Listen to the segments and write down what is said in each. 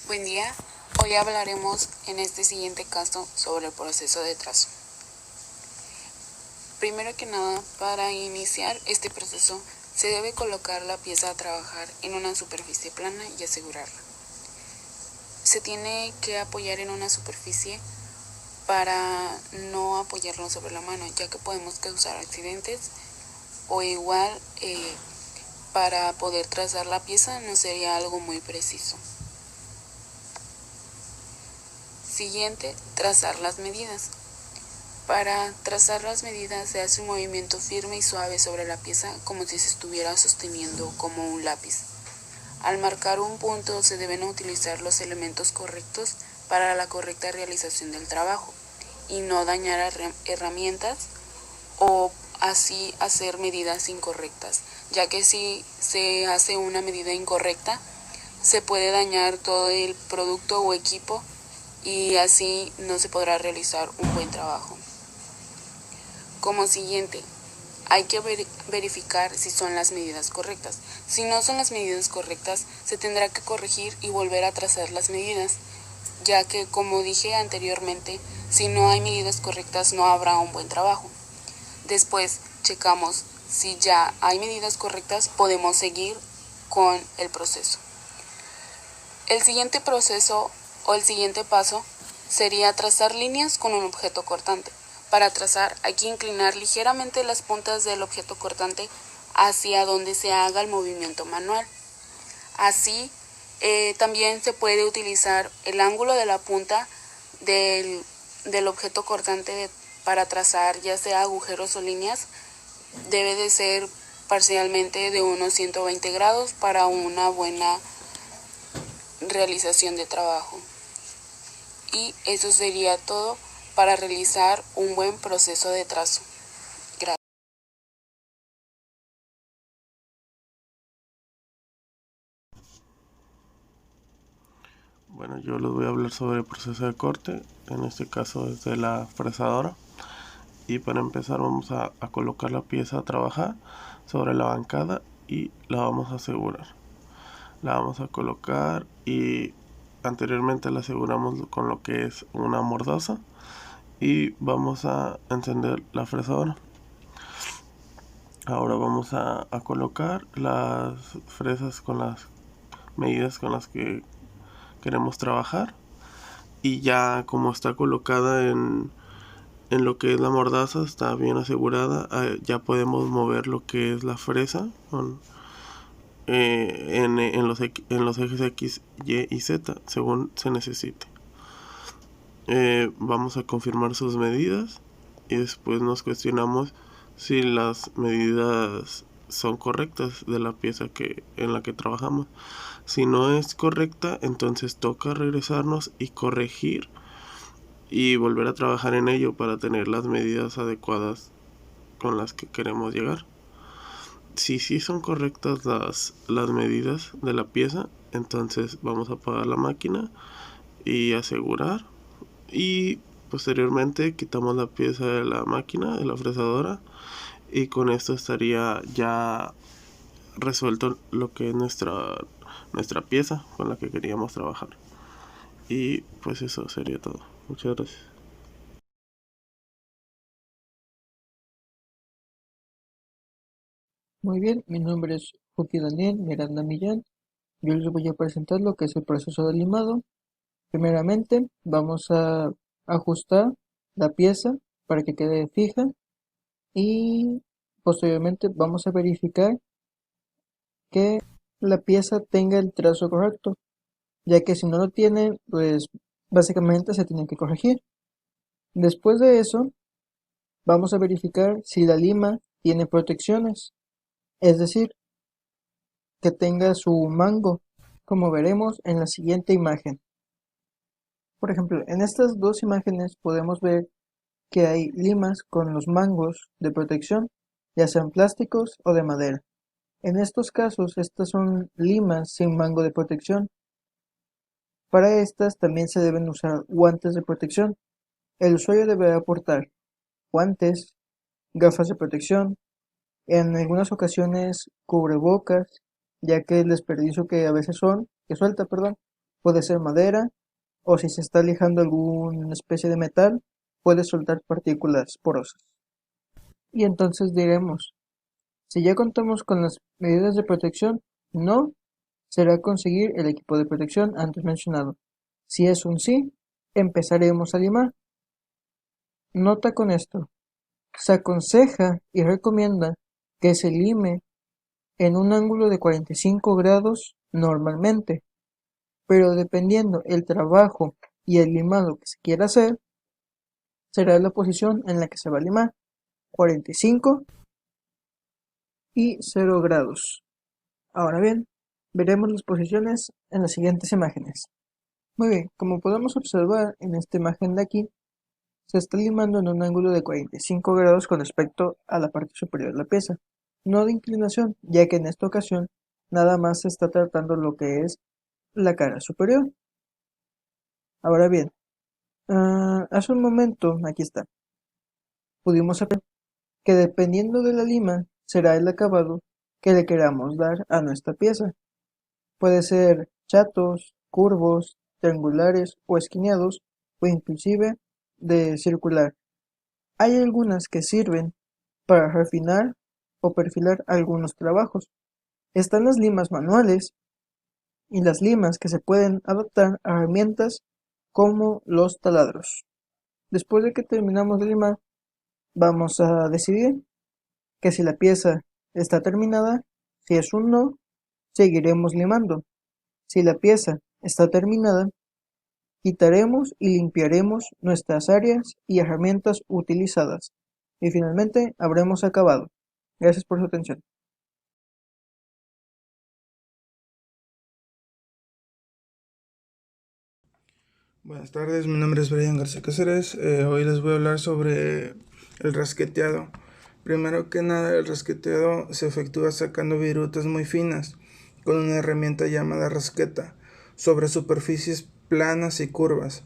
Buen día, hoy hablaremos en este siguiente caso sobre el proceso de trazo. Primero que nada, para iniciar este proceso se debe colocar la pieza a trabajar en una superficie plana y asegurarla. Se tiene que apoyar en una superficie para no apoyarlo sobre la mano, ya que podemos causar accidentes, o igual para poder trazar la pieza no sería algo muy preciso. Siguiente, trazar las medidas. Para trazar las medidas se hace un movimiento firme y suave sobre la pieza como si se estuviera sosteniendo como un lápiz. Al marcar un punto se deben utilizar los elementos correctos para la correcta realización del trabajo y no dañar herramientas o así hacer medidas incorrectas, ya que si se hace una medida incorrecta se puede dañar todo el producto o equipo y así no se podrá realizar un buen trabajo. Como siguiente, hay que verificar si son las medidas correctas. Si no son las medidas correctas, se tendrá que corregir y volver a trazar las medidas, ya que, como dije anteriormente, si no hay medidas correctas no habrá un buen trabajo. Después, checamos si ya hay medidas correctas, podemos seguir con el proceso. El siguiente proceso o el siguiente paso sería trazar líneas con un objeto cortante. Para trazar hay que inclinar ligeramente las puntas del objeto cortante hacia donde se haga el movimiento manual. Así también se puede utilizar el ángulo de la punta del objeto cortante para trazar ya sea agujeros o líneas. Debe de ser parcialmente de unos 120 grados para una buena realización de trabajo. Y eso sería todo para realizar un buen proceso de trazo. Gracias. Bueno, yo les voy a hablar sobre el proceso de corte, en este caso es de la fresadora. Y para empezar vamos a colocar la pieza a trabajar sobre la bancada y la vamos a asegurar. La vamos a colocar y anteriormente la aseguramos con lo que es una mordaza y vamos a encender la fresadora. Ahora vamos a colocar las fresas con las medidas con las que queremos trabajar, y ya como está colocada en lo que es la mordaza, está bien asegurada, ya podemos mover lo que es la fresa en los ejes X, Y y Z según se necesite. Vamos a confirmar sus medidas y después nos cuestionamos si las medidas son correctas de la pieza en la que trabajamos. Si no es correcta, entonces toca regresarnos y corregir y volver a trabajar en ello para tener las medidas adecuadas con las que queremos llegar. Si sí son correctas las medidas de la pieza, entonces vamos a apagar la máquina y asegurar, y posteriormente quitamos la pieza de la máquina, de la fresadora, y con esto estaría ya resuelto lo que es nuestra pieza con la que queríamos trabajar. Y pues eso sería todo. Muchas gracias. Muy bien, mi nombre es Juti Daniel Miranda Millán. Yo les voy a presentar lo que es el proceso de limado. Primeramente, vamos a ajustar la pieza para que quede fija y posteriormente vamos a verificar que la pieza tenga el trazo correcto, ya que si no lo tiene, pues básicamente se tiene que corregir. Después de eso, vamos a verificar si la lima tiene protecciones, es decir, que tenga su mango, como veremos en la siguiente imagen. Por ejemplo, en estas dos imágenes podemos ver que hay limas con los mangos de protección, ya sean plásticos o de madera. En estos casos, estas son limas sin mango de protección. Para estas también se deben usar guantes de protección. El usuario deberá portar guantes, gafas de protección, en algunas ocasiones cubrebocas, ya que el desperdicio que a veces que suelta, Puede ser madera o si se está lijando alguna especie de metal, puede soltar partículas porosas. Y entonces diremos, si ya contamos con las medidas de protección, no, será conseguir el equipo de protección antes mencionado. Si es un sí, empezaremos a limar. Nota con esto, se aconseja y recomienda que se lime en un ángulo de 45 grados normalmente, pero dependiendo el trabajo y el limado que se quiera hacer, será la posición en la que se va a limar, 45 y 0 grados. Ahora bien, veremos las posiciones en las siguientes imágenes. Muy bien, como podemos observar en esta imagen de aquí, se está limando en un ángulo de 45 grados con respecto a la parte superior de la pieza, no de inclinación, ya que en esta ocasión nada más se está tratando lo que es la cara superior. Ahora bien, hace un momento, aquí está, pudimos saber que dependiendo de la lima será el acabado que le queramos dar a nuestra pieza. Puede ser chatos, curvos, triangulares o esquineados o inclusive de circular. Hay algunas que sirven para refinar o perfilar algunos trabajos. Están las limas manuales y las limas que se pueden adaptar a herramientas como los taladros. Después de que terminamos de limar, vamos a decidir que si la pieza está terminada, si es un no, seguiremos limando. Si la pieza está terminada, quitaremos y limpiaremos nuestras áreas y herramientas utilizadas. Y finalmente habremos acabado. Gracias por su atención. Buenas tardes, mi nombre es Brian García Cáceres. Hoy les voy a hablar sobre el rasqueteado. Primero que nada, el rasqueteado se efectúa sacando virutas muy finas con una herramienta llamada rasqueta sobre superficies planas y curvas.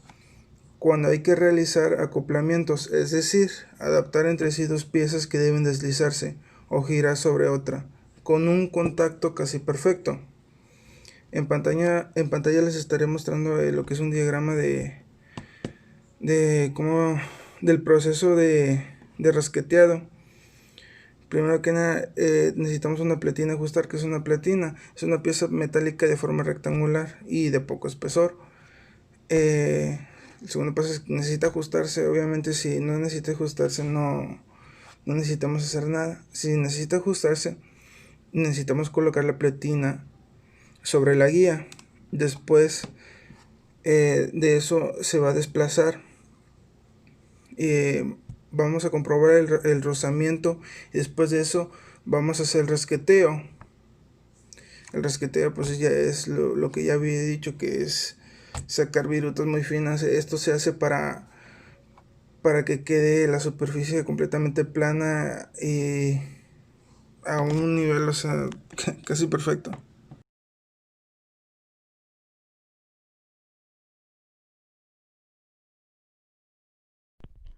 Cuando hay que realizar acoplamientos, es decir, adaptar entre sí dos piezas que deben deslizarse o girar sobre otra, con un contacto casi perfecto. En pantalla les estaré mostrando lo que es un diagrama de cómo, del proceso de rasqueteado. Primero que nada, necesitamos una platina ajustar. ¿Qué es una platina? Es una pieza metálica de forma rectangular y de poco espesor. El segundo paso es que necesita ajustarse. Obviamente, si no necesita ajustarse, no necesitamos hacer nada. Si necesita ajustarse, necesitamos colocar la platina sobre la guía. Después de eso se va a desplazar. Vamos a comprobar el rozamiento y después de eso vamos a hacer el rasqueteo. El rasqueteo pues ya es lo que ya había dicho, que es sacar virutas muy finas. Esto se hace para que quede la superficie completamente plana y a un nivel, o sea, casi perfecto.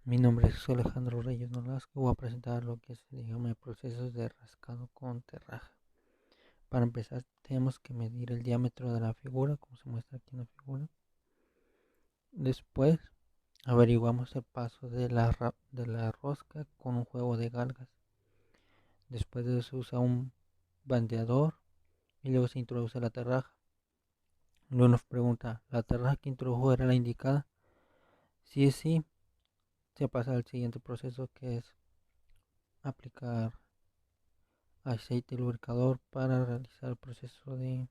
Mi nombre es Alejandro Reyes Nolasco. Voy a presentar lo que es, digamos, procesos de rascado con terraja. Para empezar, tenemos que medir el diámetro de la figura, como se muestra aquí en la figura. Después, averiguamos el paso de la rosca con un juego de galgas. Después de eso, se usa un bandeador y luego se introduce la terraja. Luego nos pregunta, ¿la terraja que introdujo era la indicada? Si es sí, se pasa al siguiente proceso, que es aplicar aceite lubricador para realizar el proceso de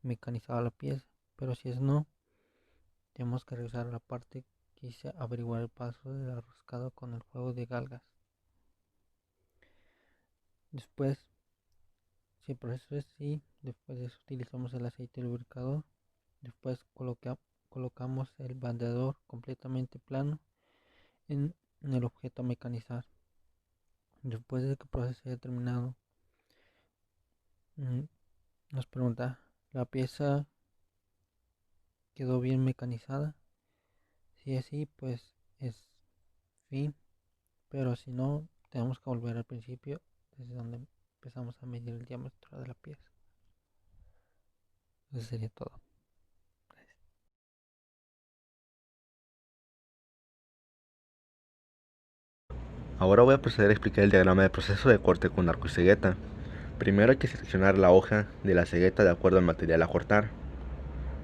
mecanizar la pieza. Pero si es no, tenemos que revisar la parte que dice averiguar el paso de la roscada con el juego de galgas. Después, si el proceso es sí, después de eso utilizamos el aceite lubricador. Después colocamos el bandeador completamente plano en el objeto a mecanizar. Después de que el proceso haya terminado, nos pregunta, ¿la pieza quedó bien mecanizada? Si es así, pues es fin, pero si no, tenemos que volver al principio, desde donde empezamos a medir el diámetro de la pieza. Eso sería todo. Gracias. Ahora voy a proceder a explicar el diagrama de proceso de corte con arco y cegueta. Primero hay que seleccionar la hoja de la cegueta de acuerdo al material a cortar,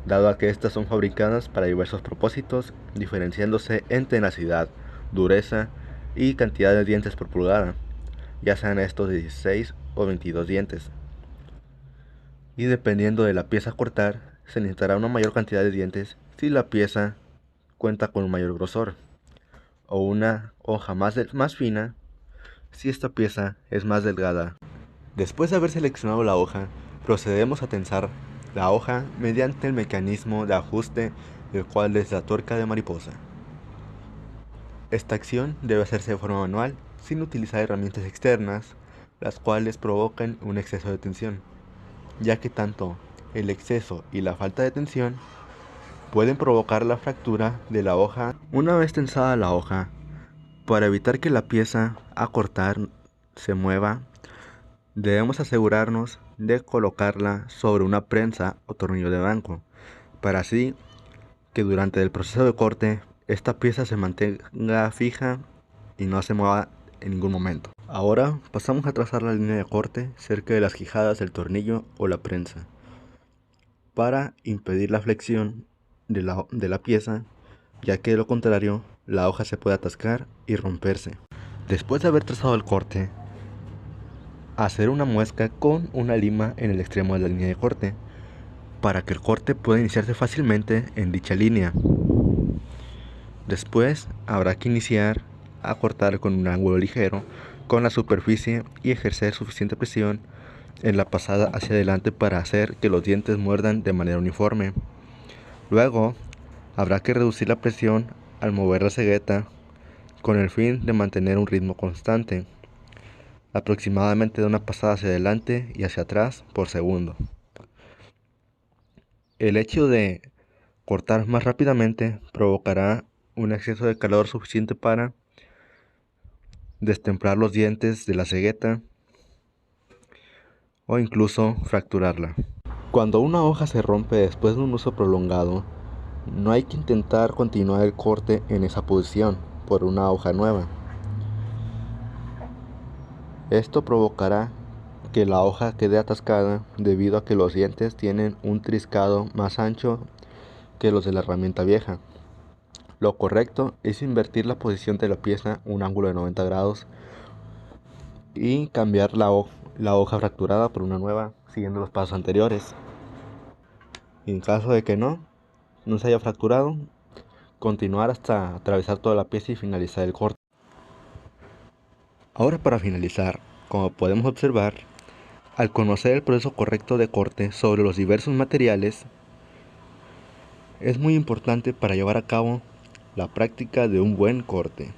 dado a que estas son fabricadas para diversos propósitos, diferenciándose en tenacidad, dureza y cantidad de dientes por pulgada, ya sean estos de 16 o 22 dientes. Y dependiendo de la pieza a cortar, se necesitará una mayor cantidad de dientes si la pieza cuenta con un mayor grosor, o una hoja más fina si esta pieza es más delgada. Después de haber seleccionado la hoja, procedemos a tensar la hoja mediante el mecanismo de ajuste, el cual es la tuerca de mariposa. Esta acción debe hacerse de forma manual, sin utilizar herramientas externas, las cuales provocan un exceso de tensión, ya que tanto el exceso y la falta de tensión pueden provocar la fractura de la hoja. Una vez tensada la hoja, para evitar que la pieza a cortar se mueva, debemos asegurarnos de colocarla sobre una prensa o tornillo de banco, para así que durante el proceso de corte esta pieza se mantenga fija y no se mueva en ningún momento. Ahora pasamos a trazar la línea de corte cerca de las quijadas del tornillo o la prensa, para impedir la flexión de la pieza, ya que de lo contrario la hoja se puede atascar y romperse. Después de haber trazado el corte, hacer una muesca con una lima en el extremo de la línea de corte, para que el corte pueda iniciarse fácilmente en dicha línea. Después habrá que iniciar a cortar con un ángulo ligero con la superficie y ejercer suficiente presión en la pasada hacia adelante para hacer que los dientes muerdan de manera uniforme. Luego habrá que reducir la presión al mover la cegueta con el fin de mantener un ritmo constante, aproximadamente de una pasada hacia adelante y hacia atrás por segundo. El hecho de cortar más rápidamente provocará un exceso de calor suficiente para destemplar los dientes de la cegueta o incluso fracturarla. Cuando una hoja se rompe después de un uso prolongado, no hay que intentar continuar el corte en esa posición por una hoja nueva. Esto provocará que la hoja quede atascada debido a que los dientes tienen un triscado más ancho que los de la herramienta vieja. Lo correcto es invertir la posición de la pieza un ángulo de 90 grados y cambiar la hoja fracturada por una nueva siguiendo los pasos anteriores. En caso de que no se haya fracturado, continuar hasta atravesar toda la pieza y finalizar el corte. Ahora, para finalizar, como podemos observar, al conocer el proceso correcto de corte sobre los diversos materiales, es muy importante para llevar a cabo la práctica de un buen corte.